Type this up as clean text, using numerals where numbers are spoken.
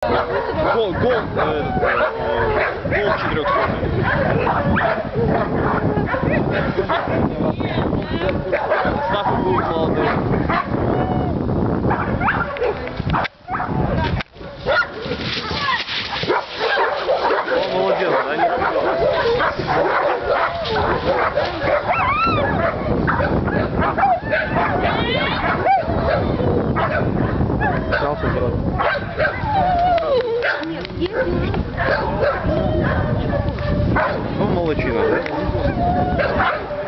Гол 400. Стафа был молодой. Он молодец, да? Не снялся сразу. Ну, молодчина, да?